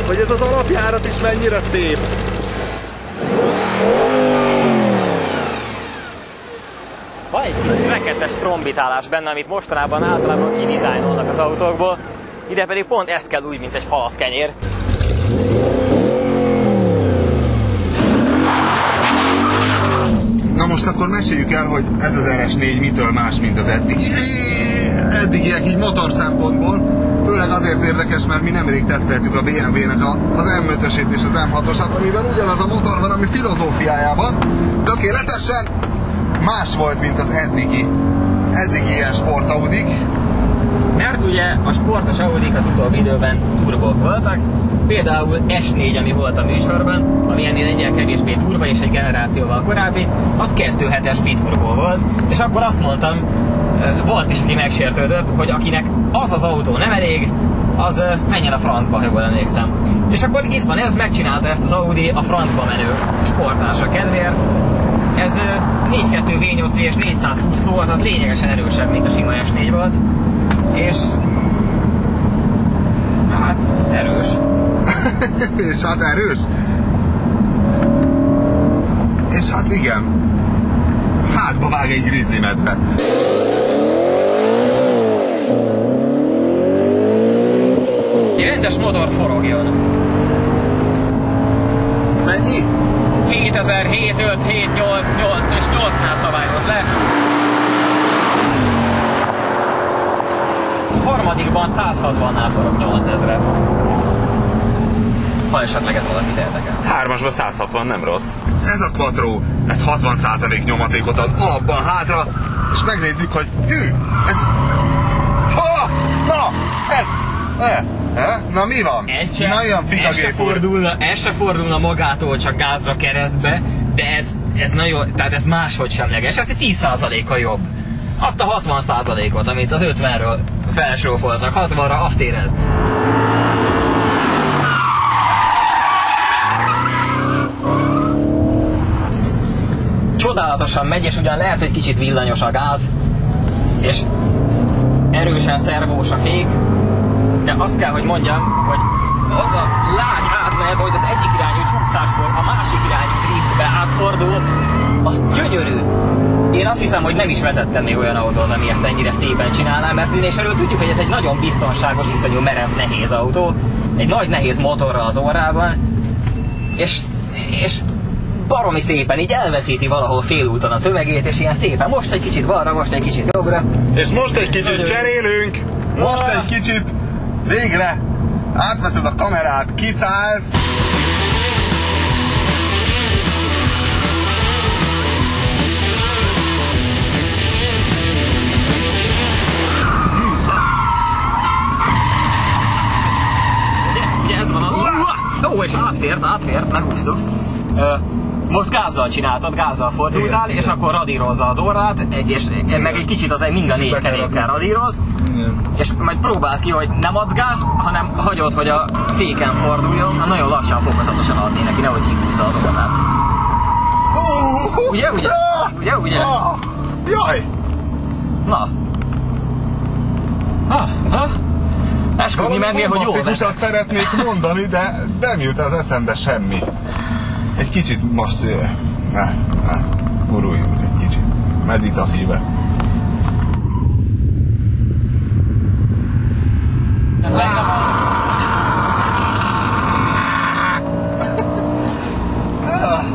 hogy ez az alapjárat is mennyire szép. Van egy kis rekettes trombitálás benne, amit mostanában általában kidizájnolnak az autókból. Ide pedig pont ez kell úgy, mint egy falatkenyér. Na most akkor meséljük el, hogy ez az RS4 mitől más, mint az eddigiek így motor szempontból. Főleg azért érdekes, mert mi nemrég teszteltük a BMW-nek az M5-ösét és az M6-osat, amiben ugyanaz a motor van, ami filozófiájában tökéletesen más volt, mint az eddigi ilyen sportaudik. Mert ugye a sportos Audik az utóbbi időben turbók voltak, például S4, ami volt a műsorban, ami ennél egyel kevésbé turbo és egy generációval korábbi, az 2.7-es biturbó volt, és akkor azt mondtam, volt is, aki megsértődött, hogy akinek az az autó nem elég, az menjen a francba, ha jól emlékszem. És akkor itt van ez, megcsinálta ezt az Audi a francba menő sportársa kedvéért. Ez 4.2 V8 és 420 ló, azaz lényegesen erősebb, mint a sima S4 volt. És hát erős. És hát erős? És hát igen. Hátba vág egy grizzly medve. Egy rendes motor forogjon. Mennyi? 2007, 5, 7, 8, 8 és 8-nál szabályoz le. A harmadikban 160-nál forog 8000-et. Ha esetleg ez valakit érdekel. 3-asban 160 nem rossz. Ez a Quattro, ez 60% nyomatékot ad abban hátra, és megnézzük, hogy ez... Ha! Na! Ez! Na mi van? Ez se fordulna magától csak gázra keresztbe, de ez nagyon, tehát ez máshogy semleges, ez egy 10%-kal jobb. Azt a 60%-ot, amit az 50-ről felsófoltak, 60-ra azt érezni. Csodálatosan megy, és ugyan lehet, hogy kicsit villanyos a gáz, és erősen szervós a fék, de azt kell, hogy mondjam, hogy az a lágy átmenet, hogy az egyik irányú csúszásból a másik irányú driftbe átfordul, az gyönyörű. Én azt hiszem, hogy nem is vezettem még olyan autót, ami ezt ennyire szépen csinálná, mert erről tudjuk, hogy ez egy nagyon biztonságos, iszonyú merev, nehéz autó, egy nagy nehéz motorral az orrában, és baromi szépen így elveszíti valahol félúton a tömegét, és ilyen szépen most egy kicsit balra, most egy kicsit jobbra. És most egy kicsit cserélünk, most egy kicsit végre átveszed a kamerát, kiszállsz. Ugye ez van az... Ó, és átfért, meghúztuk. Most gázzal csináltad, gázzal fordultál, és akkor radírozza az orrát, és meg egy kicsit az mind a 4 kerékkel radíroz, és majd próbáld ki, hogy nem adsz gázt, hanem hagyod, hogy a féken forduljon, nagyon lassan, fokozatosan adni neki, nehogy kihúzza az orrát. Ugye? Jaj! Na. Esküdni mennél, hogy jól vezetsz. Szeretnék mondani, de nem jut az eszembe semmi. Egy kicsit most... Guruljunk egy kicsit. Meditatíve.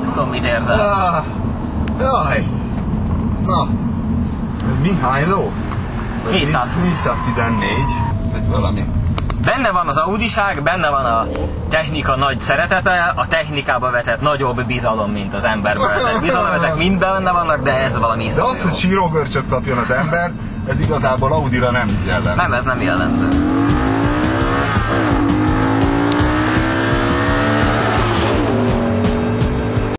Tudom, mit érzel. Jaj! Na, Mihály ló? 414, vagy valami. Benne van az audiság, benne van a technika nagy szeretete, a technikába vetett nagyobb bizalom, mint az emberbe vetett bizalom. Ezek mind benne vannak, de ez valami iszonyú. De az, hogy sírógörcsöt kapjon az ember, ez igazából Audira nem jellemző. Nem, ez nem jellemző.